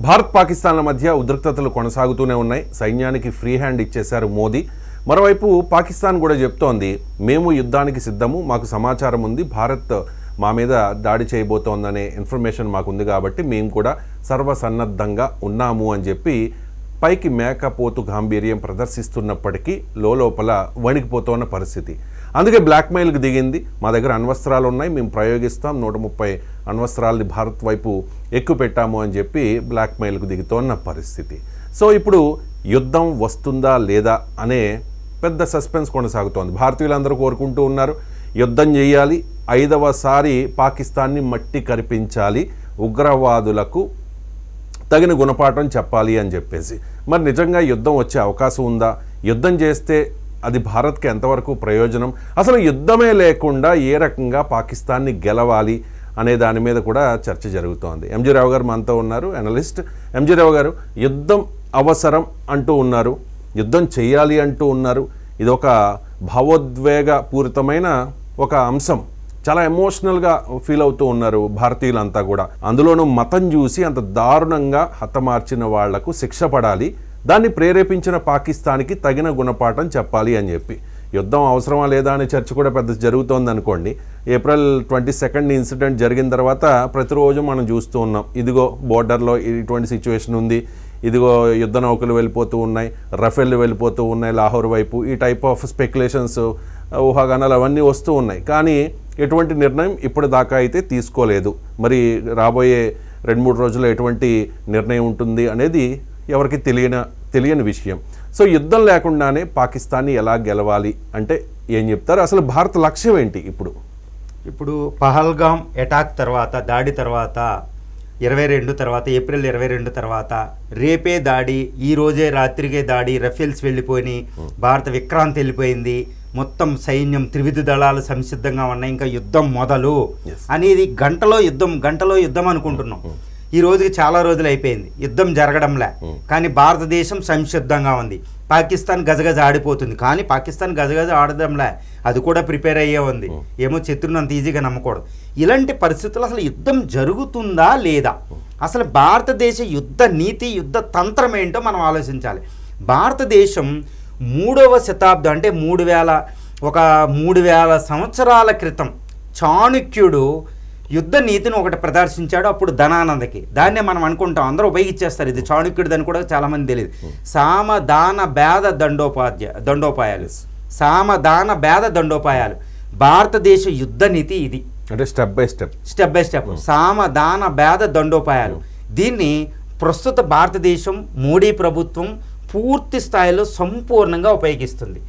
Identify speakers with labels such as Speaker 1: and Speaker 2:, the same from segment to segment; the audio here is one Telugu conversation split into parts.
Speaker 1: భారత్ పాకిస్తాన్ల మధ్య ఉద్రిక్తతలు కొనసాగుతూనే ఉన్నాయి. సైన్యానికి ఫ్రీ హ్యాండ్ ఇచ్చేశారు మోదీ. మరోవైపు పాకిస్తాన్ కూడా చెప్తోంది, మేము యుద్ధానికి సిద్ధము, మాకు సమాచారం ఉంది, భారత్ మా మీద దాడి చేయబోతోందనే ఇన్ఫర్మేషన్ మాకుంది కాబట్టి మేము కూడా సర్వసన్నద్ధంగా ఉన్నాము అని చెప్పి పైకి మేకపోతు గాంభీర్యం ప్రదర్శిస్తున్నప్పటికీ లోపల వణికిపోతున్న పరిస్థితి. అందుకే బ్లాక్మెయిల్కి దిగింది. మా దగ్గర అణ్వస్త్రాలు ఉన్నాయి, మేము ప్రయోగిస్తాం, 130 అణ్వస్త్రాలని భారత్ వైపు ఎక్కువ పెట్టాము అని చెప్పి బ్లాక్మెయిల్కి దిగుతోన్న పరిస్థితి. సో ఇప్పుడు యుద్ధం వస్తుందా లేదా అనే పెద్ద సస్పెన్స్ కొనసాగుతోంది. భారతీయులందరూ కోరుకుంటూ ఉన్నారు, యుద్ధం చేయాలి, 5వసారి పాకిస్తాన్ని మట్టి కరిపించాలి, ఉగ్రవాదులకు తగిన గుణపాఠం చెప్పాలి అని చెప్పేసి. మరి నిజంగా యుద్ధం వచ్చే అవకాశం ఉందా? యుద్ధం చేస్తే అది భారత్కి ఎంతవరకు ప్రయోజనం? అసలు యుద్ధమే లేకుండా ఏ రకంగా పాకిస్తాన్ని గెలవాలి అనే దాని మీద కూడా చర్చ జరుగుతోంది. ఎంజీ రావు గారు మనతో ఉన్నారు, అనలిస్ట్. ఎంజీ రావు గారు, యుద్ధం అవసరం అంటూ ఉన్నారు, యుద్ధం చేయాలి అంటూ ఉన్నారు. ఇది ఒక భావోద్వేగపూరితమైన ఒక అంశం. చాలా ఎమోషనల్గా ఫీల్ అవుతూ ఉన్నారు భారతీయులంతా కూడా. అందులోనూ మతం చూసి అంత దారుణంగా హతమార్చిన వాళ్లకు శిక్ష పడాలి, దాన్ని ప్రేరేపించిన పాకిస్తాన్కి తగిన గుణపాఠం చెప్పాలి అని చెప్పి. యుద్ధం అవసరమా లేదా అనే చర్చ కూడా పెద్ద జరుగుతోంది అనుకోండి. ఏప్రిల్ 22 ఇన్సిడెంట్ జరిగిన తర్వాత ప్రతిరోజు మనం చూస్తూ ఉన్నాం, ఇదిగో బోర్డర్లో ఇటువంటి సిచ్యువేషన్ ఉంది, ఇదిగో యుద్ధ నౌకలు వెళ్ళిపోతూ ఉన్నాయి, రఫేల్ వెళ్ళిపోతూ ఉన్నాయి లాహోర్ వైపు, ఈ టైప్ ఆఫ్ స్పెక్యులేషన్స్, ఊహాగానాలు అవన్నీ వస్తూ ఉన్నాయి. కానీ ఎటువంటి నిర్ణయం ఇప్పటిదాకా అయితే తీసుకోలేదు. మరి రాబోయే 2-3 రోజుల్లో ఎటువంటి నిర్ణయం ఉంటుంది అనేది ఎవరికి తెలియని విషయం. సో యుద్ధం లేకుండానే పాకిస్తాన్ని ఎలా గెలవాలి అంటే ఏం చెప్తారు? అసలు భారత లక్ష్యం ఏంటి
Speaker 2: ఇప్పుడు పహల్గాం అటాక్ తర్వాత, దాడి తర్వాత, 22 తర్వాత, ఏప్రిల్ 22 తర్వాత రేపే దాడి, ఈ రోజే రాత్రికే దాడి, రఫేల్స్ వెళ్ళిపోయి భారత విక్రాంతి వెళ్ళిపోయింది, మొత్తం సైన్యం త్రివిధ దళాలు సంసిద్ధంగా ఉన్నాయి, ఇంకా యుద్ధం మొదలు అనేది గంటలో యుద్ధం అనుకుంటున్నాం. ఈ రోజుకి చాలా రోజులు అయిపోయింది, యుద్ధం జరగడంలే. కానీ భారతదేశం సంసిద్ధంగా ఉంది. పాకిస్తాన్ గజగజ ఆడిపోతుంది, కానీ పాకిస్తాన్ గజగజ ఆడడంలే, అది కూడా ప్రిపేర్ అయ్యే ఉంది. ఏమో శత్రువుని అంత ఈజీగా నమ్మకూడదు. ఇలాంటి పరిస్థితుల్లో అసలు యుద్ధం జరుగుతుందా లేదా, అసలు భారతదేశ యుద్ధ నీతి, యుద్ధ తంత్రం ఏంటో మనం ఆలోచించాలి. భారతదేశం 3వ శతాబ్దం అంటే 3000 సంవత్సరాల క్రితం చాణక్యుడు యుద్ధ నీతిని ఒకటి ప్రదర్శించాడు, అప్పుడు ధనానందకి. దాన్నే మనం అనుకుంటాం, అందరూ ఉపయోగించేస్తారు, ఇది చాణక్యుడు అని కూడా చాలామంది తెలియదు. సామదాన భేద దండోపాయాలు, సామదాన భేద దండోపాయాలు భారతదేశ యుద్ధ నీతి ఇది.
Speaker 1: అంటే స్టెప్ బై స్టెప్
Speaker 2: సామదాన భేద దండోపాయాలు. దీన్ని ప్రస్తుత భారతదేశం మోడీ ప్రభుత్వం పూర్తి స్థాయిలో సంపూర్ణంగా ఉపయోగిస్తుంది.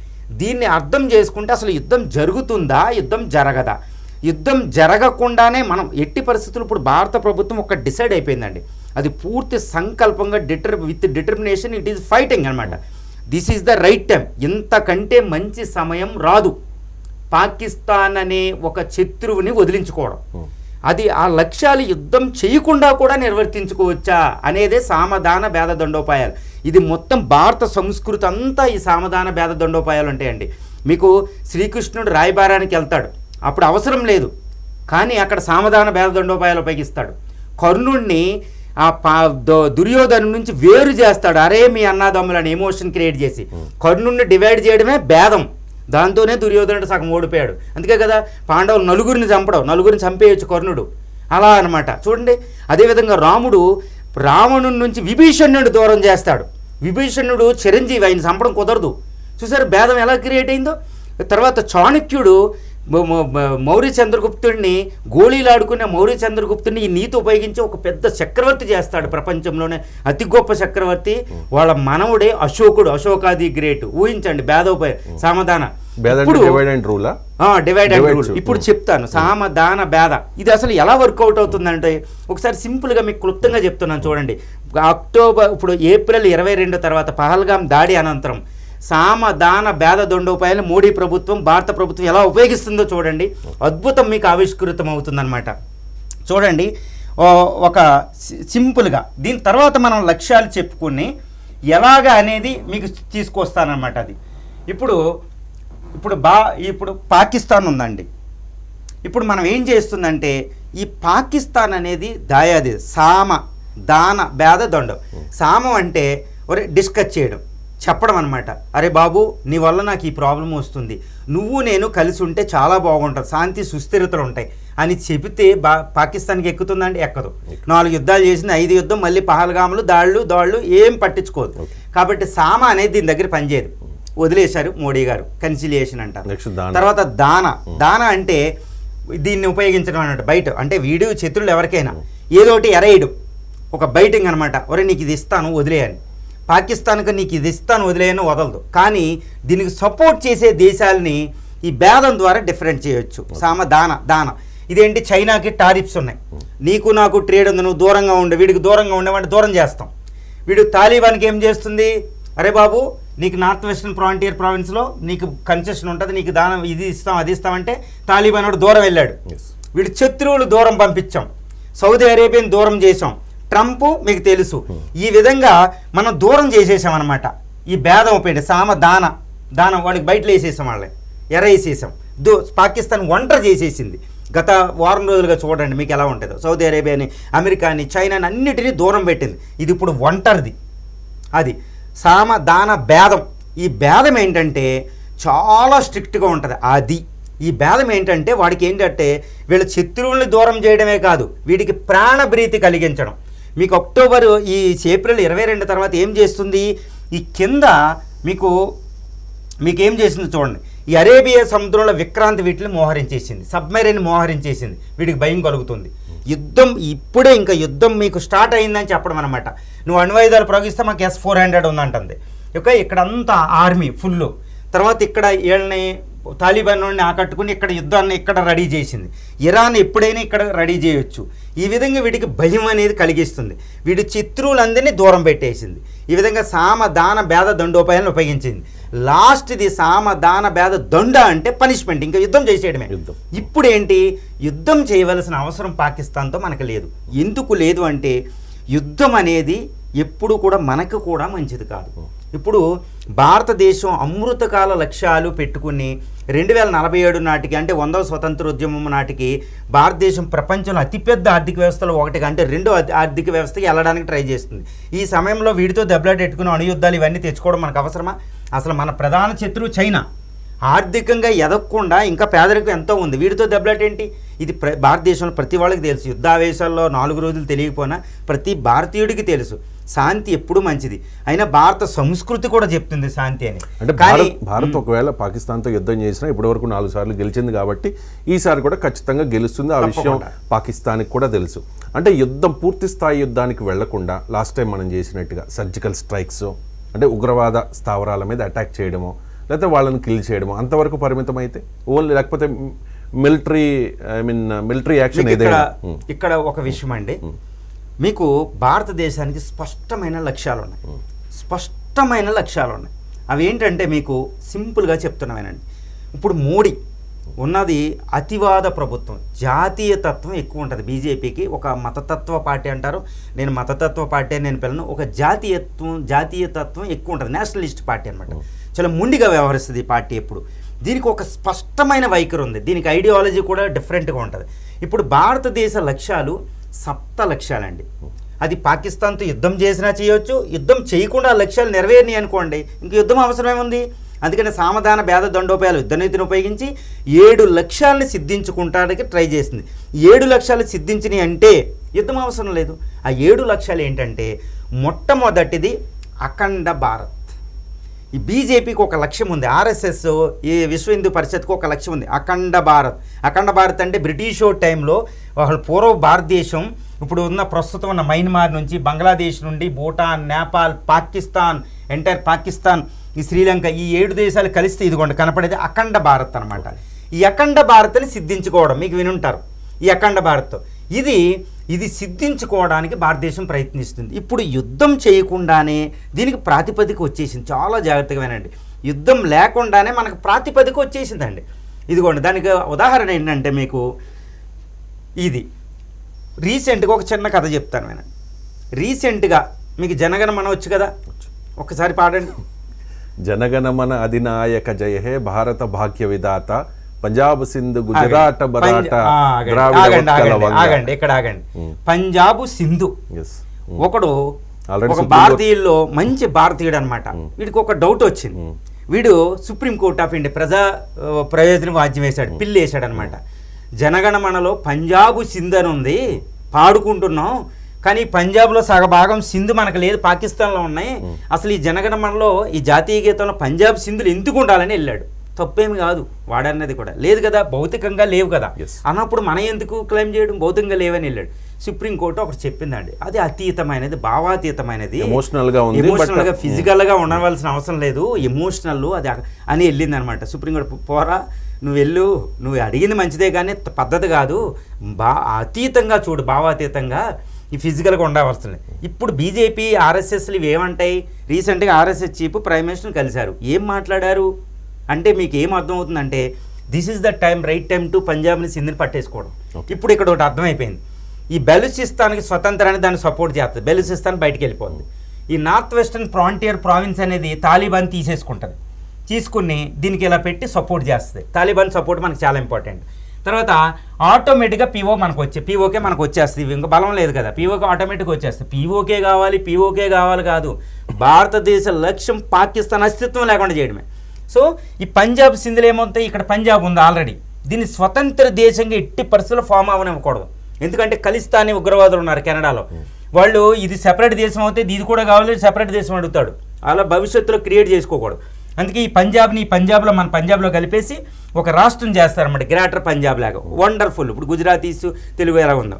Speaker 2: దీన్ని అర్థం చేసుకుంటే అసలు యుద్ధం జరుగుతుందా, యుద్ధం జరగదా? యుద్ధం జరగకుండానే మనం ఎట్టి పరిస్థితులు ఇప్పుడు భారత ప్రభుత్వం ఒక డిసైడ్ అయిపోయిందండి. అది పూర్తి సంకల్పంగా with determination it is fighting అనమాట. This is the right time. ఇంతకంటే మంచి సమయం రాదు పాకిస్తాన్ అనే ఒక శత్రువుని వదిలించుకోవడం. అది ఆ లక్ష్యాలు యుద్ధం చేయకుండా కూడా నిర్వర్తించుకోవచ్చా అనేదే సామధాన భేద దండోపాయాలు. ఇది మొత్తం భారత సంస్కృతి అంతా ఈ సామధాన భేద దండోపాయాలు ఉంటాయండి. మీకు శ్రీకృష్ణుడు రాయబారానికి వెళ్తాడు, అప్పుడు అవసరం లేదు, కానీ అక్కడ సామధాన భేద దండోపాయాలు ఉపయోగిస్తాడు. కర్ణుడిని దుర్యోధను నుంచి వేరు చేస్తాడు, అరే మీ అన్నాదమ్ములని ఎమోషన్ క్రియేట్ చేసి. కర్ణుడిని డివైడ్ చేయడమే భేదం, దాంతోనే దుర్యోధనుడు సగం ఓడిపోయాడు. అందుకే కదా పాండవులు నలుగురిని చంపేయచ్చు కర్ణుడు, అలా అనమాట. చూడండి, అదేవిధంగా రాముడు రావణుడి నుంచి విభీషణుడు దూరం చేస్తాడు. విభీషణుడు చిరంజీవి, ఆయన చంపడం కుదరదు. చూసారు భేదం ఎలా క్రియేట్ అయిందో. తర్వాత చాణక్యుడు మౌర్య చంద్రగుప్తుడిని గోళీలాడుకునే మౌర్య చంద్రగుప్తుడిని ఈ నీతి ఉపయోగించి ఒక పెద్ద చక్రవర్తి చేస్తాడు. ప్రపంచంలోనే అతి గొప్ప చక్రవర్తి వాళ్ళ మనవుడే అశోకుడు, అశోకాది గ్రేట్. ఊహించండి భేదోపాయ సామధాన. డివైడ్ అండ్ రూల్ ఇప్పుడు చెప్తాను. సామధాన భేద ఇది అసలు ఎలా వర్కౌట్ అవుతుందంటే ఒకసారి సింపుల్గా మీకు క్లుప్తంగా చెప్తున్నాను చూడండి. ఇప్పుడు ఏప్రిల్ 22 తర్వాత పహల్గాం దాడి అనంతరం సామధాన భేద దండోపాయాలు మోడీ ప్రభుత్వం, భారత ప్రభుత్వం ఎలా ఉపయోగిస్తుందో చూడండి. అద్భుతం మీకు ఆవిష్కృతం అవుతుందన్నమాట. చూడండి ఒక సింపుల్గా దీని తర్వాత మనం లక్ష్యాలు చెప్పుకుని ఎలాగ అనేది మీకు తీసుకొస్తానన్నమాట. అది ఇప్పుడు పాకిస్తాన్ ఉందండి. ఇప్పుడు మనం ఏం చేస్తుందంటే ఈ పాకిస్తాన్ అనేది దాయాది దాన భేద దండం. సామం అంటే ఒరే డిస్కస్ చేయడం, చెప్పడం అనమాట. అరే బాబు, నీ వల్ల నాకు ఈ ప్రాబ్లం వస్తుంది, నువ్వు నేను కలిసి ఉంటే చాలా బాగుంటుంది, శాంతి సుస్థిరతలు ఉంటాయి అని చెబితే పాకిస్తాన్కి ఎక్కుతుందండి? ఎక్కదు. 4 యుద్ధాలు చేసింది, 5 యుద్ధం, మళ్ళీ పహల్గాములు, దాళ్ళు ఏం పట్టించుకోదు. కాబట్టి సామ అనేది దీని దగ్గర పనిచేయదు, వదిలేశారు మోడీ గారు. కన్సిలియేషన్ అంటారు. తర్వాత దాన అంటే దీన్ని ఉపయోగించడం అన్నట్టు. బయట అంటే వీడు శత్రులు ఎవరికైనా ఏదోటి ఎరేయడం, ఒక బయటింగ్ అనమాట. ఒరే నీకు ఇది ఇస్తాను వదిలేయని. పాకిస్తాన్కి నీకు ఇది ఇస్తాను వదిలేయని వదలదు. కానీ దీనికి సపోర్ట్ చేసే దేశాలని ఈ భేదం ద్వారా డిఫరెంట్ చేయొచ్చు. దాన ఇదేంటి, చైనాకి టారిఫ్స్ ఉన్నాయి, నీకు నాకు ట్రేడ్ ఉంది, నువ్వు దూరంగా ఉండే, వీడికి దూరంగా ఉండేవాడిని దూరం చేస్తాం. వీడు తాలిబాన్కి ఏం చేస్తుంది, అరే బాబు నీకు నార్త్ వెస్టర్న్ ఫ్రాంటియర్ ప్రావిన్స్లో నీకు కన్సెషన్ ఉంటుంది, నీకు దానం ఇది ఇస్తాం అది ఇస్తామంటే తాలిబాన్ వాడు దూరం వెళ్ళాడు. వీడు శత్రువులు దూరం పంపించాం, సౌదీ అరేబియాని దూరం చేసాం, ట్రంప్ మీకు తెలుసు. ఈ విధంగా మనం దూరం చేసేసాం అనమాట. ఈ భేదం ఉపయోగించి దానం వాడికి బయటలో వేసేసాం, వాళ్ళని ఎరేసేసాం. పాకిస్తాన్ ఒంటరి చేసేసింది. గత వారం రోజులుగా చూడండి మీకు ఎలా ఉంటుందో. సౌదీ అరేబియాని, అమెరికాని, చైనాని అన్నిటినీ దూరం పెట్టింది. ఇది ఇప్పుడు ఒంటరిది. అది భేదం. ఈ భేదం ఏంటంటే చాలా స్ట్రిక్ట్గా ఉంటుంది. ఈ భేదం ఏంటంటే వాడికి ఏంటంటే వీళ్ళ శత్రువుల్ని దూరం చేయడమే కాదు, వీడికి ప్రాణభీతి కలిగించడం. మీకు ఏప్రిల్ 22 తర్వాత ఏం చేస్తుంది, ఈ కింద మీకేం చేసింది చూడండి. ఈ అరేబియా సముద్రంలో విక్రాంతి వీటిని మోహరించేసింది, సబ్మెరైన్ మోహరించేసింది. వీడికి భయం కలుగుతుంది. యుద్ధం ఇప్పుడే, ఇంకా యుద్ధం మీకు స్టార్ట్ అయిందని చెప్పడం అనమాట. నువ్వు అణ్వాయుధాలు ప్రయోగిస్తే మాకు S-400 ఉందంటుంది. ఇక్కడంతా ఆర్మీ ఫుల్. తర్వాత ఇక్కడ వీళ్ళని తాలిబాన్ నుండి ఆకట్టుకుని ఇక్కడ యుద్ధాన్ని ఇక్కడ రెడీ చేసింది. ఇరాన్ ఎప్పుడైనా ఇక్కడ రెడీ చేయొచ్చు. ఈ విధంగా వీడికి భయం అనేది కలిగిస్తుంది. వీడి శత్రువులందరినీ దూరం పెట్టేసింది. ఈ విధంగా దాన భేద దండోపాయాలను ఉపయోగించింది. లాస్ట్ది దాన భేద దండ అంటే పనిష్మెంట్, ఇంకా యుద్ధం చేసేయడమే. ఇప్పుడు ఏంటి, యుద్ధం చేయవలసిన అవసరం పాకిస్తాన్తో మనకు లేదు. ఎందుకు లేదు అంటే యుద్ధం అనేది ఎప్పుడు కూడా మనకు కూడా మంచిది కాదు. ఇప్పుడు భారతదేశం అమృతకాల లక్ష్యాలు పెట్టుకుని 2047 నాటికి, అంటే 100వ స్వతంత్రోద్యమం నాటికి భారతదేశం ప్రపంచంలో అతిపెద్ద ఆర్థిక వ్యవస్థలో ఒకటిగా, అంటే 2వ ఆర్థిక వ్యవస్థకి వెళ్ళడానికి ట్రై చేస్తుంది. ఈ సమయంలో వీడితో దెబ్బలాటెట్టుకుని అణుయుద్ధాలు ఇవన్నీ తెచ్చుకోవడం మనకు అవసరమా? అసలు మన ప్రధాన శత్రువు చైనా. ఆర్థికంగా ఎదగకుండా ఇంకా పేదరికం ఎంతో ఉంది, వీడితో దెబ్బలాటేంటి? ఇది భారతదేశంలో ప్రతి వాళ్ళకి తెలుసు. యుద్ధావేశాల్లో 4 రోజులు తెలియకపోయినా ప్రతి భారతీయుడికి తెలుసు శాంతి ఎప్పుడు మంచిది. అయినా భారత సంస్కృతి కూడా చెప్తుంది శాంతి అని.
Speaker 1: అంటే భారత్ ఒకవేళ పాకిస్తాన్తో యుద్ధం చేసినా ఇప్పటివరకు 4 సార్లు గెలిచింది కాబట్టి ఈసారి కూడా ఖచ్చితంగా గెలుస్తుంది. ఆ విషయం పాకిస్తాన్కి కూడా తెలుసు. అంటే యుద్ధం పూర్తి స్థాయి యుద్ధానికి వెళ్లకుండా లాస్ట్ టైం మనం చేసినట్టుగా సర్జికల్ స్ట్రైక్స్, అంటే ఉగ్రవాద స్థావరాల మీద అటాక్ చేయడమో లేకపోతే వాళ్ళని కిల్ చేయడమో అంతవరకు పరిమితం అయితే ఓన్లీ, లేకపోతే మిలిటరీ యాక్షన్ ఏదైనా.
Speaker 2: ఇక్కడ ఒక విషయం అండి, మీకు భారతదేశానికి స్పష్టమైన లక్ష్యాలు ఉన్నాయి. అవి ఏంటంటే మీకు సింపుల్గా చెప్తున్నామేనండి. ఇప్పుడు మోడీ ఉన్నది అతివాద ప్రభుత్వం, జాతీయతత్వం ఎక్కువ ఉంటుంది. బీజేపీకి ఒక మతతత్వ పార్టీ అంటారు, నేను మతతత్వ పార్టీ అని నేను పిలను. ఒక జాతీయతత్వం ఎక్కువ ఉంటుంది, నేషనలిస్ట్ పార్టీ అనమాట. చాలా ముండిగా వ్యవహరిస్తుంది ఈ పార్టీ ఎప్పుడు. దీనికి ఒక స్పష్టమైన వైఖరి ఉంది, దీనికి ఐడియాలజీ కూడా డిఫరెంట్గా ఉంటుంది. ఇప్పుడు భారతదేశ లక్ష్యాలు 7 లక్ష్యాలండి. అది పాకిస్తాన్తో యుద్ధం చేసినా చేయొచ్చు, యుద్ధం చేయకుండా లక్ష్యాలు నెరవేరినాయి అనుకోండి, ఇంక యుద్ధం అవసరమేముంది. అందుకని సామధాన భేద దండోపాయాలు యుద్ధనీతిని ఉపయోగించి 7 లక్ష్యాలని సిద్ధించుకుంటానికి ట్రై చేసింది. 7 లక్ష్యాలు సిద్ధించినాయి అంటే యుద్ధం అవసరం లేదు. ఆ 7 లక్ష్యాలు ఏంటంటే, మొట్టమొదటిది అఖండ భారత్. ఈ బీజేపీకి ఒక లక్ష్యం ఉంది, ఆర్ఎస్ఎస్, ఈ విశ్వ హిందూ పరిషత్కి ఒక లక్ష్యం ఉంది, అఖండ భారత్ అంటే బ్రిటిష్ టైంలో వాళ్ళ పూర్వ భారతదేశం, ఇప్పుడు ఉన్న ప్రస్తుతం ఉన్న మయన్మార్ నుంచి, బంగ్లాదేశ్ నుండి, భూటాన్, నేపాల్, పాకిస్తాన్, ఎంటైర్ పాకిస్తాన్, ఈ శ్రీలంక, ఈ 7 దేశాలు కలిస్తే ఇదిగోండి కనపడేది అఖండ భారత్ అనమాట. ఈ అఖండ భారత్ని సిద్ధించుకోవడం మీకు వినుంటారు. ఈ అఖండ భారత్ ఇది సిద్ధించుకోవడానికి భారతదేశం ప్రయత్నిస్తుంది. ఇప్పుడు యుద్ధం చేయకుండానే దీనికి ప్రాతిపదిక వచ్చేసింది. చాలా జాగ్రత్తగా వినండి, యుద్ధం లేకుండానే మనకు ప్రాతిపదిక వచ్చేసిందండి. ఇదిగోండి దానికి ఉదాహరణ ఏంటంటే, మీకు ఇది రీసెంట్గా ఒక చిన్న కథ చెప్తాను వినండి. రీసెంట్గా మీకు జనగణమన వచ్చు కదా, ఒకసారి పాడండి.
Speaker 3: జనగణమన అధినాయక జయ హే భారత భాగ్య విధాత పంజాబ్ సింధు గుజరాట్
Speaker 2: ఆగండి. పంజాబు సింధు ఒకడు
Speaker 1: Already
Speaker 2: ఒక
Speaker 1: Supreme
Speaker 2: భారతీయుల్లో మంచి భారతీయుడు అనమాట. వీడికి ఒక డౌట్ వచ్చింది. వీడు సుప్రీంకోర్ట్ ఆఫ్ ఇండియా ప్రయోజన వాద్యం వేశాడు, పిల్లి వేశాడు అనమాట. జనగణమనలో పంజాబు సింధ్ అని ఉంది, పాడుకుంటున్నాం, కానీ పంజాబ్లో సగభాగం సింధు మనకు లేదు, పాకిస్తాన్లో ఉన్నాయి. అసలు ఈ జనగణమనలో ఈ జాతీయ గీతంలో పంజాబ్ సింధులు ఎందుకు ఉండాలని వెళ్ళాడు. తప్పేమి కాదు, వాడన్నది కూడా లేదు కదా, భౌతికంగా లేవు కదా అన్నప్పుడు మనం ఎందుకు క్లెయిమ్ చేయడం, భౌతికంగా లేవని వెళ్ళాడు. సుప్రీంకోర్టు ఒకటి చెప్పిందండి, అది అతీతమైనది, భావాతీతమైనది, ఎమోషనల్గా ఫిజికల్గా ఉండవలసిన అవసరం లేదు, ఎమోషనల్ అది అని వెళ్ళింది అనమాట. సుప్రీంకోర్టు పోరా నువ్వు వెళ్ళు, నువ్వు అడిగింది మంచిదే కానీ పద్ధతి కాదు, అతీతంగా చూడు, భావాతీతంగా ఈ ఫిజికల్గా ఉండవలసింది. ఇప్పుడు బీజేపీ ఆర్ఎస్ఎస్లు ఇవి ఏమంటాయి, రీసెంట్గా ఆర్ఎస్ఎస్ చీఫ్ ప్రైమ్ మినిస్టర్ని కలిశారు, ఏం మాట్లాడారు అంటే మీకు ఏం అర్థమవుతుందంటే this is the time, right time to పంజాబ్ని సింధ్ని పట్టేసుకోవడం. ఇప్పుడు ఇక్కడ ఒకటి అర్థమైపోయింది, ఈ బెలూచిస్తాన్కి స్వతంత్రాన్ని దాన్ని సపోర్ట్ చేస్తుంది, బెలూచిస్తాన్ బయటికి వెళ్ళిపోతుంది. ఈ నార్త్ వెస్టర్న్ ఫ్రాంటియర్ ప్రావిన్స్ అనేది తాలిబాన్ తీసేసుకుంటుంది, తీసుకుని దీనికి ఇలా పెట్టి సపోర్ట్ చేస్తుంది. తాలిబాన్ సపోర్ట్ మనకు చాలా ఇంపార్టెంట్. తర్వాత ఆటోమేటిక్గా పీఓకే మనకు వచ్చేస్తుంది, ఇంకా బలం లేదు కదా, పీఓకే ఆటోమేటిక్గా వచ్చేస్తుంది. పీఓకే కావాలి కాదు, భారతదేశ లక్ష్యం పాకిస్తాన్ అస్తిత్వం లేకుండా చేయడమే. సో ఈ పంజాబ్ సింధులు ఏమవుతాయి, ఇక్కడ పంజాబ్ ఉంది ఆల్రెడీ, దీన్ని స్వతంత్ర దేశంగా ఎట్టి పరిస్థితుల్లో ఫామ్ అవ్వనివ్వకూడదు. ఎందుకంటే ఖలిస్తానీ ఉగ్రవాదులు ఉన్నారు కెనడాలో, వాళ్ళు ఇది సెపరేట్ దేశం అవుతే ఇది కూడా కావాలి, సెపరేట్ దేశం అడుగుతాడు, అలా భవిష్యత్తులో క్రియేట్ చేసుకోకూడదు. అందుకే ఈ పంజాబ్లో మన పంజాబ్లో కలిపేసి ఒక రాష్ట్రం చేస్తారన్నమాట, గ్రేటర్ పంజాబ్ లాగా, వండర్ఫుల్. ఇప్పుడు గుజరాతీస్ తెలుగు ఎలా ఉందో,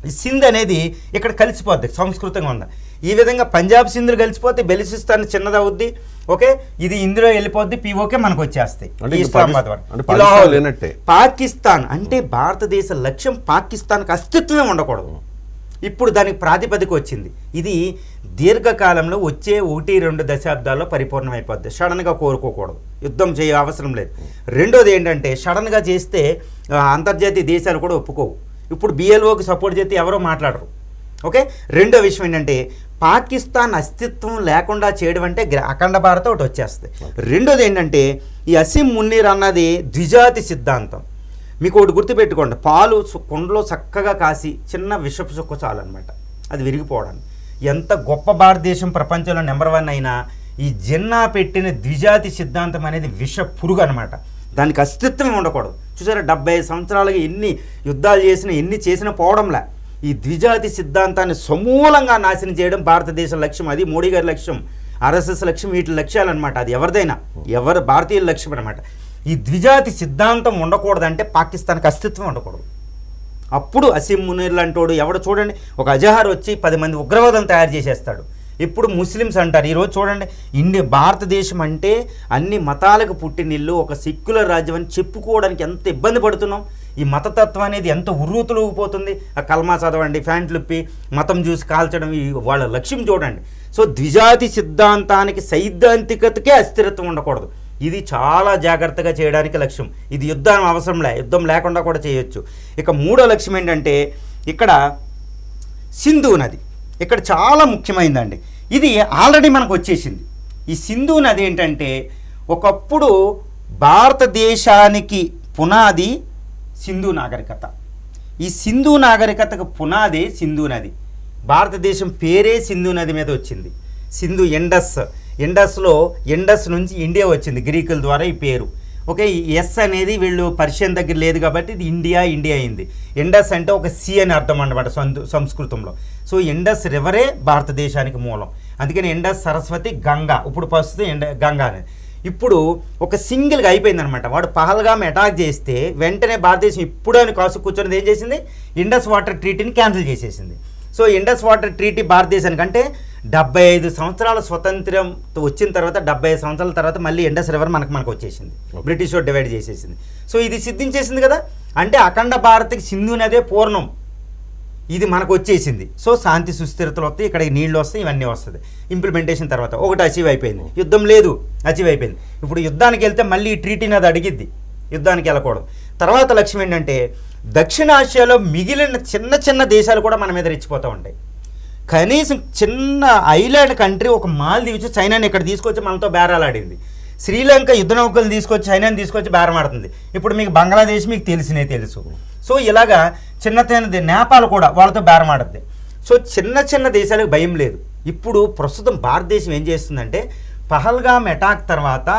Speaker 2: ఈ సింధ్ అనేది ఇక్కడ కలిసిపోద్ది, సంస్కృతంగా ఉంది. ఈ విధంగా పంజాబ్ సింధులు కలిసిపోతే బెలూచిస్తాన్ చిన్నదవుద్ది, ఓకే, ఇది ఇందులో వెళ్ళిపోద్ది, పీఓకే మనకు వచ్చేస్తాయి. పాకిస్తాన్ అంటే భారతదేశ లక్ష్యం పాకిస్తాన్కి అస్తిత్వమే ఉండకూడదు. ఇప్పుడు దానికి ప్రాతిపదిక వచ్చింది, ఇది దీర్ఘకాలంలో వచ్చే 1-2 దశాబ్దాల్లో పరిపూర్ణమైపోద్ది. సడన్గా కోరుకోకూడదు, యుద్ధం చేయ అవసరం లేదు. రెండోది ఏంటంటే సడన్గా చేస్తే అంతర్జాతీయ దేశాలు కూడా ఒప్పుకోవు. ఇప్పుడు బిఎల్ఓకి సపోర్ట్ చేస్తే ఎవరో మాట్లాడరు, ఓకే. రెండో విషయం ఏంటంటే పాకిస్తాన్ అస్తిత్వం లేకుండా చేయడం అంటే అఖండ భారత్ ఒకటి వచ్చేస్తుంది. రెండోది ఏంటంటే ఈ అసీం మున్నీర్ అన్నది ద్విజాతి సిద్ధాంతం. మీకు ఒకటి గుర్తుపెట్టుకోండి, పాలు కుండలో చక్కగా కాసి చిన్న విషపు చుక్క చాలన్నమాట అది విరిగిపోవడానికి. ఎంత గొప్ప భారతదేశం ప్రపంచంలో నెంబర్ 1 అయినా ఈ జిన్నా పెట్టిన ద్విజాతి సిద్ధాంతం అనేది విష పురుగు అనమాట, దానికి అస్తిత్వం ఉండకూడదు. చూసారా 75 సంవత్సరాలుగా ఎన్ని యుద్ధాలు చేసినా ఎన్ని చేసినా పోవడంలే. ఈ ద్విజాతి సిద్ధాంతాన్ని సమూలంగా నాశనం చేయడం భారతదేశ లక్ష్యం, అది మోడీ గారి లక్ష్యం, ఆర్ఎస్ఎస్ లక్ష్యం, వీటి లక్ష్యాలన్నమాట. అది ఎవరిదైనా భారతీయుల లక్ష్యం అనమాట. ఈ ద్విజాతి సిద్ధాంతం ఉండకూడదంటే పాకిస్తాన్కి అస్తిత్వం ఉండకూడదు. అప్పుడు అసీం మునీర్ లాంటోడు ఎవడు చూడండి, ఒక అజహార్ వచ్చి 10 మంది ఉగ్రవాదులను తయారు చేసేస్తాడు. ఇప్పుడు ముస్లిమ్స్ అంటారు, ఈరోజు చూడండి భారతదేశం అంటే అన్ని మతాలకు పుట్టినిల్లు, ఒక సెక్యులర్ రాజ్యం అని చెప్పుకోవడానికి ఎంత ఇబ్బంది పడుతున్నాం. ఈ మతతత్వం అనేది ఎంత ఉర్రూతులుగిపోతుంది. ఆ కల్మా చదవండి, ఫ్యాంట్లు ఇప్పి మతం చూసి కాల్చడం, వాళ్ళ లక్ష్యం చూడండి. సో ద్విజాతి సిద్ధాంతానికి సైద్ధాంతికతకే అస్థిరత్వం ఉండకూడదు. ఇది చాలా జాగ్రత్తగా చేయడానికి లక్ష్యం. ఇది యుద్ధం అవసరంలే, యుద్ధం లేకుండా కూడా చేయొచ్చు. ఇక మూడో లక్ష్యం ఏంటంటే ఇక్కడ సింధు నది ఇక్కడ చాలా ముఖ్యమైనదండి. ఇది ఆల్రెడీ మనకు వచ్చేసింది. ఈ సింధు నది ఏంటంటే ఒకప్పుడు భారతదేశానికి పునాది సింధు నాగరికత. ఈ సింధు నాగరికతకు పునాది సింధు నది. భారతదేశం పేరే సింధు నది మీద వచ్చింది. సింధు ఇండస్లో ఇండస్ నుంచి ఇండియా వచ్చింది గ్రీకుల ద్వారా ఈ పేరు, ఓకే. ఈ ఎస్ అనేది వీళ్ళు పర్షియన్ దగ్గర లేదు కాబట్టి ఇది ఇండియా అయింది. ఇండస్ అంటే ఒక సి అని అర్థం అన్నమాట సంస్కృతంలో. సో ఇండస్ రివరే భారతదేశానికి మూలం. అందుకని ఇండస్, సరస్వతి, గంగా, ఇప్పుడు ప్రస్తుతం గంగా అనేది ఇప్పుడు ఒక సింగిల్గా అయిపోయిందనమాట. వాడు పహల్గామ్ అటాక్ చేస్తే వెంటనే భారతదేశం ఇప్పుడు అని కాసు కూర్చొని ఏం చేసింది, ఇండస్ వాటర్ ట్రీటీని క్యాన్సిల్ చేసేసింది. సో ఇండస్ వాటర్ ట్రీటీ భారతదేశానికి అంటే 75 సంవత్సరాల స్వతంత్రం వచ్చిన తర్వాత 75 సంవత్సరాల తర్వాత మళ్ళీ ఇండస్ రివర్ మనకు వచ్చేసింది, బ్రిటిష్ వాడు డివైడ్ చేసేసింది. సో ఇది సిద్ధించేసింది కదా, అంటే అఖండ భారత్కి సింధు నదే పూర్ణం, ఇది మనకు వచ్చేసింది. సో శాంతి సుస్థిరతలు వస్తాయి, ఇక్కడ నీళ్ళు వస్తాయి, ఇవన్నీ వస్తుంది. ఇంప్లిమెంటేషన్ తర్వాత ఒకటి అచీవ్ అయిపోయింది, యుద్ధం లేదు, అచీవ్ అయిపోయింది. ఇప్పుడు యుద్ధానికి వెళ్తే మళ్ళీ ఈ ట్రీటీని అది అడిగిద్ది, యుద్ధానికి వెళ్ళకూడదు. తర్వాత లక్ష్యం ఏంటంటే దక్షిణాసియాలో మిగిలిన చిన్న దేశాలు కూడా మన మీద రెచ్చిపోతూ ఉంటాయి. కనీసం చిన్న ఐలాండ్ కంట్రీ ఒక మాల్దీవ్స్ చైనాని ఇక్కడ తీసుకొచ్చి మనతో బేరాలాడింది. శ్రీలంక యుద్ధ నౌకలు తీసుకొచ్చి చైనాని తీసుకొచ్చి బేరమాడుతుంది. ఇప్పుడు మీకు బంగ్లాదేశ్ మీకు తెలుసు. సో ఇలాగా చిన్న నేపాల్ కూడా వాళ్ళతో బేరమాడుద్ది. సో చిన్న చిన్న దేశాలకు భయం లేదు. ఇప్పుడు ప్రస్తుతం భారతదేశం ఏం చేస్తుందంటే పహల్గామ్ అటాక్ తర్వాత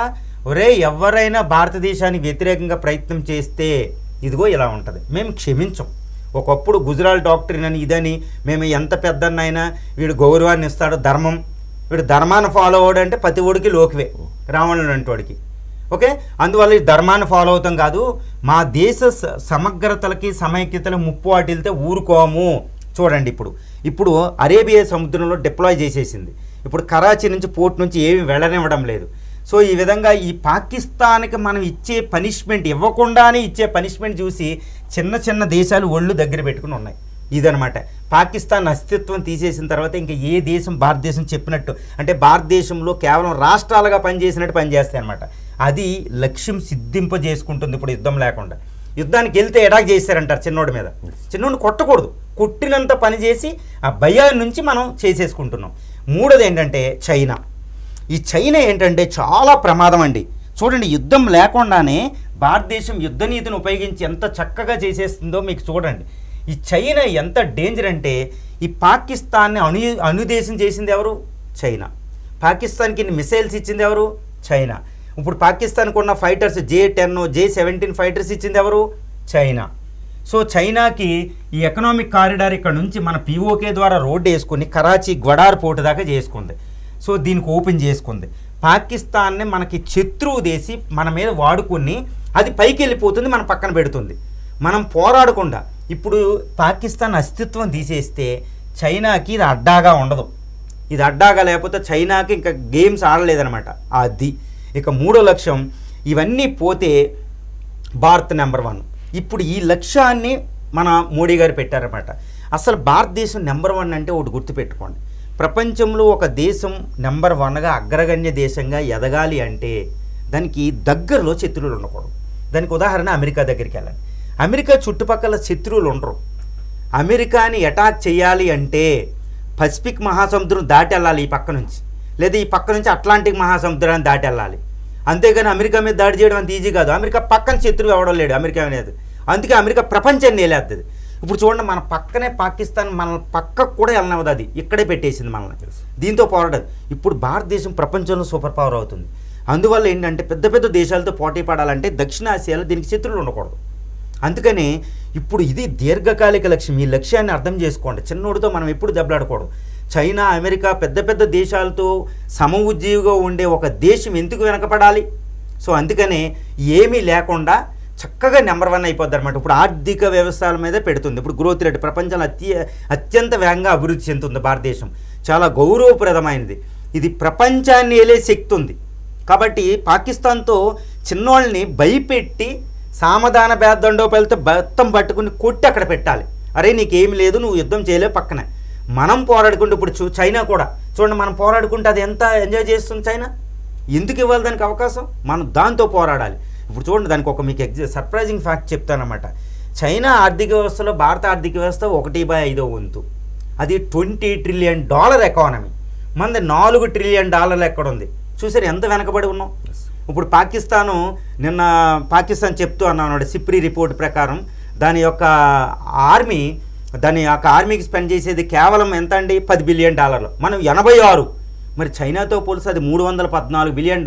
Speaker 2: ఎవరైనా భారతదేశానికి వ్యతిరేకంగా ప్రయత్నం చేస్తే ఇదిగో ఇలా ఉంటుంది, మేము క్షమించం. ఒకప్పుడు గుజరాల్ డాక్టరీన్ అని ఇదని మేము ఎంత పెద్దన్నైనా వీడు గౌరవాన్ని ఇస్తాడు, వీడు ధర్మాన్ని ఫాలో అవ్వడు అంటే ప్రతి ఒడికి లోకివే రావణుడు అంటే వాడికి. ఓకే, అందువల్ల ఈ ధర్మాన్ని ఫాలో అవుతాం కాదు, మా దేశ సమగ్రతలకి సమైక్యతలకు ముప్పు వాటిల్తే ఊరుకోము. చూడండి ఇప్పుడు అరేబియా సముద్రంలో డిప్లాయ్ చేసేసింది. ఇప్పుడు కరాచీ నుంచి పోర్ట్ నుంచి ఏమి వెళ్ళనివ్వడం లేదు. సో ఈ విధంగా ఈ పాకిస్తాన్కి మనం ఇచ్చే పనిష్మెంట్ ఇవ్వకుండానే ఇచ్చే పనిష్మెంట్ చూసి చిన్న చిన్న దేశాలు ఒళ్ళు దగ్గర పెట్టుకుని ఉన్నాయి. ఇదనమాట పాకిస్తాన్ అస్తిత్వం తీసేసిన తర్వాత ఇంకా ఏ దేశం భారతదేశం చెప్పినట్టు అంటే భారతదేశంలో కేవలం రాష్ట్రాలుగా పనిచేసినట్టు పనిచేస్తాయి అనమాట. అది లక్ష్యం సిద్ధింపజేసుకుంటుంది. ఇప్పుడు యుద్ధం లేకుండా యుద్ధానికి వెళ్తే అటాక్ చేశారంటారు చిన్నోడి మీద. చిన్నోడిని కొట్టకూడదు, కొట్టినంత పని చేసి ఆ భయాన్ని నుంచి మనం చేసేసుకుంటున్నాం. మూడోది ఏంటంటే చైనా. ఈ చైనా ఏంటంటే చాలా ప్రమాదం అండి. చూడండి, యుద్ధం లేకుండానే భారతదేశం యుద్ధ నీతిని ఉపయోగించి ఎంత చక్కగా చేసేస్తుందో మీకు చూడండి. ఈ చైనా ఎంత డేంజర్ అంటే ఈ పాకిస్తాన్ని అనుదేశం చేసింది ఎవరు? చైనా. పాకిస్తాన్కి మిసైల్స్ ఇచ్చింది ఎవరు? చైనా. ఇప్పుడు పాకిస్తాన్కి ఉన్న ఫైటర్స్ J-10 J-17 ఫైటర్స్ ఇచ్చింది ఎవరు? చైనా. సో చైనాకి ఈ ఎకనామిక్ కారిడార్ ఇక్కడ నుంచి మన POK ద్వారా రోడ్డు వేసుకొని కరాచీ గ్వడార్ పోర్టు దాకా చేసుకుంది. సో దీనికి ఓపెన్ చేసుకుంది. పాకిస్తాన్ని మనకి శత్రువు దేశి మన మీద వాడుకొని అది పైకి వెళ్ళిపోతుంది, మన పక్కన పెడుతుంది. మనం పోరాడకుండా ఇప్పుడు పాకిస్తాన్ అస్తిత్వం తీసేస్తే చైనాకి ఇది అడ్డాగా ఉండదు. ఇది అడ్డాగా లేకపోతే చైనాకి ఇంకా గేమ్స్ ఆడలేదనమాట. అది ఇక మూడో లక్ష్యం. ఇవన్నీ పోతే భారత్ నెంబర్ 1. ఇప్పుడు ఈ లక్ష్యాన్ని మన మోడీ గారు పెట్టారన్నమాట. అసలు భారతదేశం నెంబర్ 1 అంటే ఒకటి గుర్తుపెట్టుకోండి, ప్రపంచంలో ఒక దేశం నెంబర్ 1గా అగ్రగణ్య దేశంగా ఎదగాలి అంటే దానికి దగ్గరలో శత్రువులు ఉండకూడదు. దానికి ఉదాహరణ అమెరికా దగ్గరికి వెళ్ళండి. అమెరికా చుట్టుపక్కల శత్రువులు ఉండరు. అమెరికాని అటాక్ చేయాలి అంటే పసిఫిక్ మహాసముద్రం దాటి వెళ్ళాలి ఈ పక్క నుంచి, లేదా ఈ పక్క నుంచి అట్లాంటిక్ మహాసముద్రాన్ని దాటి వెళ్ళాలి. అంతేగాని అమెరికా మీద దాడి చేయడం అంత ఈజీ కాదు. అమెరికా పక్కన శత్రువు ఎవడం లేడు అమెరికా అనేది. అందుకే అమెరికా ప్రపంచాన్ని నేలేస్తుంది. ఇప్పుడు చూడండి, మన పక్కనే పాకిస్తాన్ మన పక్కకు కూడా వెళ్ళనవదు, అది ఇక్కడే పెట్టేసింది మనల్ని. దీంతో పోరాడదు. ఇప్పుడు భారతదేశం ప్రపంచంలో సూపర్ పవర్ అవుతుంది. అందువల్ల ఏంటంటే పెద్ద పెద్ద దేశాలతో పోటీ పడాలంటే దక్షిణాసియాలో దీనికి శత్రువులు ఉండకూడదు. అందుకని ఇప్పుడు ఇది దీర్ఘకాలిక లక్ష్యం. ఈ లక్ష్యాన్ని అర్థం చేసుకోండి. చిన్నోడితో మనం ఎప్పుడు దెబ్బలాడకూడదు. చైనా, అమెరికా పెద్ద పెద్ద దేశాలతో సమఉజ్జీవిగా ఉండే ఒక దేశం ఎందుకు వెనకపడాలి? సో అందుకనే ఏమీ లేకుండా చక్కగా నెంబర్ 1 అయిపోద్ది అనమాట. ఇప్పుడు ఆర్థిక వ్యవస్థల మీద పెడుతుంది. ఇప్పుడు గ్రోత్ రేట్ ప్రపంచంలో అత్యంత వేగంగా అభివృద్ధి చెందుతుంది భారతదేశం. చాలా గౌరవప్రదమైనది. ఇది ప్రపంచాన్ని ఏలే శక్తి ఉంది. కాబట్టి పాకిస్తాన్తో చిన్నోళ్ళని భయపెట్టి సామధాన భేదండోపాలతో బత్తం పట్టుకుని కొట్టి అక్కడ పెట్టాలి. అరే నీకేమి లేదు, నువ్వు యుద్ధం చేయలేవు పక్కనే. మనం పోరాడుకుంటే ఇప్పుడు చైనా కూడా చూడండి, మనం పోరాడుకుంటే అది ఎంత ఎంజాయ్ చేస్తుంది చైనా. ఎందుకు ఇవ్వాలి దానికి అవకాశం? మనం దాంతో పోరాడాలి. ఇప్పుడు చూడండి, దానికి ఒక మీకు సర్ప్రైజింగ్ ఫ్యాక్ట్ చెప్తానమాట. చైనా ఆర్థిక వ్యవస్థలో భారత ఆర్థిక వ్యవస్థ 1/5 వంతు. అది $20 ట్రిలియన్ ఎకానమీ. మనది $4 ట్రిలియన్ ఎక్కడ ఉంది? చూసారు ఎంత వెనకబడి ఉన్నాం. ఇప్పుడు నిన్న పాకిస్తాన్ చెప్తూ అన్నాడు సిప్రీ రిపోర్ట్ ప్రకారం దాని యొక్క ఆర్మీకి స్పెండ్ చేసేది కేవలం ఎంత అండి? $10 బిలియన్. మనం 86. మరి చైనాతో పోలిస్తే అది $314 బిలియన్.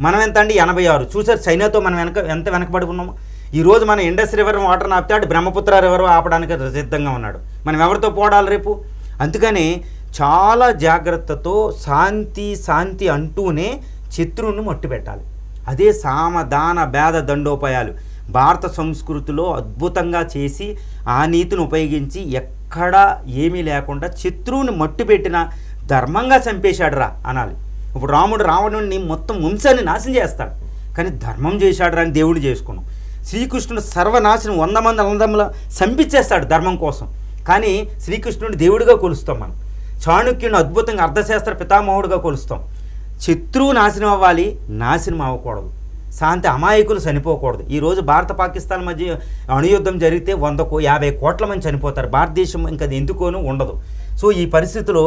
Speaker 2: మనం ఎంత అండి? 86. చూసారు చైనాతో మనం ఎంత వెనకబడి ఉన్నాము. ఈరోజు మన ఇండస్ రివర్ వాటర్ని ఆపితే అటు బ్రహ్మపుత్ర రివర్ ఆపడానికి సిద్ధంగా ఉన్నాడు. మనం ఎవరితో పోరాడాలి రేపు? అందుకని చాలా జాగ్రత్తతో శాంతి అంటూనే శత్రువుని మట్టు పెట్టాలి. అదే సామధాన భేద దండోపాయాలు భారత సంస్కృతిలో అద్భుతంగా చేసి ఆ నీతిని ఉపయోగించి ఎక్కడా ఏమీ లేకుండా శత్రువుని మట్టు పెట్టిన ధర్మంగా చంపేశాడు రా అనాలి. ఇప్పుడు రావణుడిని మొత్తం వంశాన్ని నాశనం చేస్తాడు, కానీ ధర్మం చేశాడు రా అని దేవుడు చేసుకున్నాం. శ్రీకృష్ణుడు సర్వనాశనం 100 మంది అన్నదమ్ముల చంపించేస్తాడు ధర్మం కోసం, కానీ శ్రీకృష్ణుడిని దేవుడిగా కొలుస్తాం. మనం చాణుక్యుని అద్భుతంగా అర్థశాస్త్ర పితామహుడుగా కొలుస్తాం. శత్రువు నాశనం అవ్వాలి, నాశనం అవ్వకూడదు. శాంతి అమాయకులు చనిపోకూడదు. ఈరోజు భారత పాకిస్తాన్ మధ్య అణుయుద్ధం జరిగితే 150 కోట్ల మంది చనిపోతారు. భారతదేశం ఇంకా అది ఎందుకోనూ ఉండదు. సో ఈ పరిస్థితిలో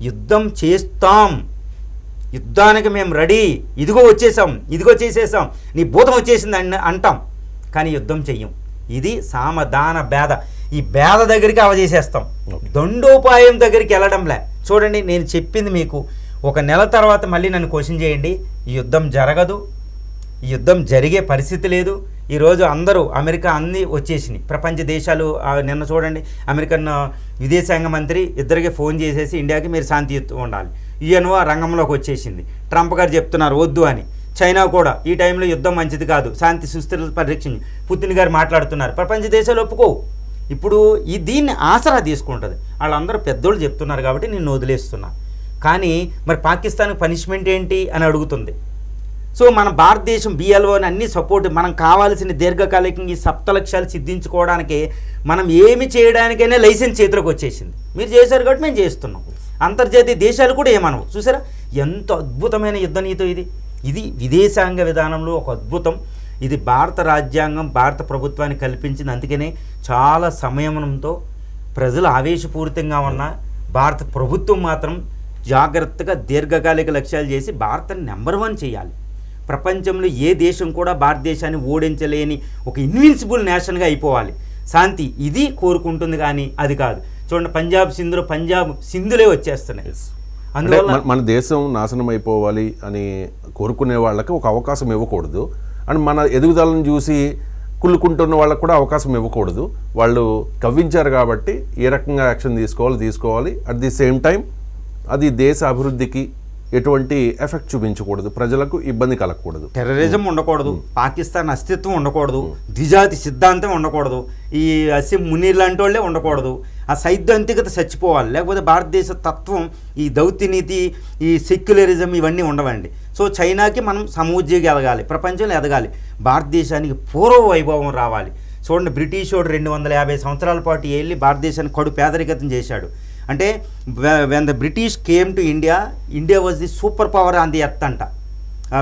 Speaker 2: యుద్ధం చేస్తాం, యుద్ధానికి మేము రెడీ, ఇదిగో చేసేసాం, నీ భూతం వచ్చేసింది అంటాం, కానీ యుద్ధం చెయ్యం. ఇది సామధాన భేద. ఈ భేద దగ్గరికి అవజేసేస్తాం, దండోపాయం దగ్గరికి వెళ్ళడంలే. చూడండి, నేను చెప్పింది మీకు 1 నెల తర్వాత మళ్ళీ నన్ను క్వశ్చన్ చేయండి, ఈ యుద్ధం జరగదు, ఈ యుద్ధం జరిగే పరిస్థితి లేదు. ఈరోజు అందరూ అమెరికా అన్నీ వచ్చేసినాయి, ప్రపంచ దేశాలు. నిన్న చూడండి, అమెరికన్ విదేశాంగ మంత్రి ఇద్దరికి ఫోన్ చేసేసి ఇండియాకి మీరు శాంతియుతంగా ఉండాలి, యుఎన్ఓ రంగంలోకి వచ్చేసింది. ట్రంప్ గారు చెప్తున్నారు వద్దు అని. చైనా కూడా ఈ టైంలో యుద్ధం మంచిది కాదు, శాంతి సుస్థిరత పరిరక్షించి పుతిన్ గారు మాట్లాడుతున్నారు. ప్రపంచ దేశాలు ఒప్పుకోవు. ఇప్పుడు దీన్ని ఆసరా తీసుకుంటుంది. వాళ్ళందరూ పెద్దోళ్ళు చెప్తున్నారు కాబట్టి నేను వదిలేస్తున్నా. కానీ మరి పాకిస్తాన్కి పనిష్మెంట్ ఏంటి అని అడుగుతుంది. సో మన భారతదేశం బిఎల్ఓని అన్ని సపోర్ట్, మనం కావాల్సిన దీర్ఘకాలికంగా ఈ 7 లక్ష్యాలు సిద్ధించుకోవడానికి మనం ఏమి చేయడానికైనా లైసెన్స్ చేతిలోకి వచ్చేసింది. మీరు చేశారు కాబట్టి మేము చేస్తున్నాం. అంతర్జాతీయ దేశాలు కూడా ఏమనవు. చూసారా ఎంత అద్భుతమైన యుద్ధ నీతో ఇది విదేశాంగ విధానంలో ఒక అద్భుతం. ఇది భారత రాజ్యాంగం భారత ప్రభుత్వాన్ని కల్పించింది. అందుకనే చాలా సంయమనంతో ప్రజలు ఆవేశపూరితంగా ఉన్న భారత ప్రభుత్వం మాత్రం జాగ్రత్తగా దీర్ఘకాలిక లక్ష్యాలు చేసి భారతాన్ని నెంబర్ 1 చేయాలి. ప్రపంచంలో ఏ దేశం కూడా భారతదేశాన్ని ఓడించలేని ఒక ఇన్విన్సిబుల్ నేషన్గా అయిపోవాలి. శాంతి ఇది కోరుకుంటుంది, కానీ అది కాదు. చూడండి, పంజాబ్ సింధులే వచ్చేస్తున్నాయి. అందువల్ల
Speaker 1: మన దేశం నాశనం అయిపోవాలి అని కోరుకునే వాళ్ళకి ఒక అవకాశం ఇవ్వకూడదు. అండ్ మన ఎదుగుదలను చూసి కుళ్ళుకుంటున్న వాళ్ళకు కూడా అవకాశం ఇవ్వకూడదు. వాళ్ళు కవ్వించారు కాబట్టి ఏ రకంగా యాక్షన్ తీసుకోవాలి. అట్ ది సేమ్ టైం అది దేశ అభివృద్ధికి ఎటువంటి ఎఫెక్ట్ చూపించకూడదు, ప్రజలకు ఇబ్బంది కలగకూడదు,
Speaker 2: టెర్రరిజం ఉండకూడదు, పాకిస్తాన్ అస్తిత్వం ఉండకూడదు, ద్విజాతి సిద్ధాంతం ఉండకూడదు, ఈ అసీం మునీర్ లాంటి వాళ్ళే ఉండకూడదు, ఆ సైద్ధాంతికత చచ్చిపోవాలి. లేకపోతే భారతదేశ తత్వం, ఈ దౌత్యనీతి, ఈ సెక్యులరిజం ఇవన్నీ ఉండవండి. సో చైనాకి మనం సమూజ్యంగా ఎదగాలి, ప్రపంచంలో ఎదగాలి, భారతదేశానికి పూర్వ వైభవం రావాలి. చూడండి, బ్రిటిష్ వాడు 250 సంవత్సరాల పాటు వెళ్ళి భారతదేశాన్ని కడు పేదరికతం చేశాడు. అంటే when the British came to India was the super power on the earth అంట.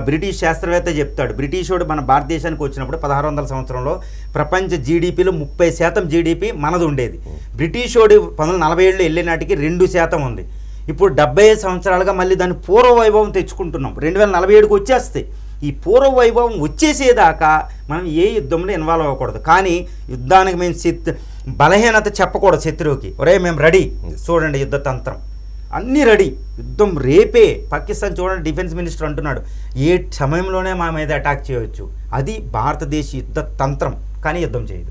Speaker 2: బ్రిటిష్ శాస్త్రవేత్త చెప్తాడు. బ్రిటిష్ వాడు మన భారతదేశానికి వచ్చినప్పుడు 1600 సంవత్సరంలో ప్రపంచ జీడిపిలో 30% జీడిపి మనది ఉండేది. బ్రిటిష్ వాడు 1947లో వెళ్ళే నాటికి 2% ఉంది. ఇప్పుడు 75 సంవత్సరాలుగా మళ్ళీ దాన్ని పూర్వ వైభవం తెచ్చుకుంటున్నాం. 2047కి వచ్చేస్తాయి. ఈ పూర్వ వైభవం వచ్చేసేదాకా మనం ఏ యుద్ధంలో ఇన్వాల్వ్ అవ్వకూడదు. కానీ యుద్ధానికి మేము బలహీనత చెప్పకూడదు శత్రువుకి. ఒరే మేము రెడీ, చూడండి యుద్ధ తంత్రం అన్నీ రెడీ, యుద్ధం రేపే. పాకిస్తాన్ చూడండి, డిఫెన్స్ మినిస్టర్ అంటున్నాడు ఏ సమయంలోనే మా మీద అటాక్ చేయవచ్చు. అది భారతదేశ యుద్ధ తంత్రం. కానీ యుద్ధం చేయదు.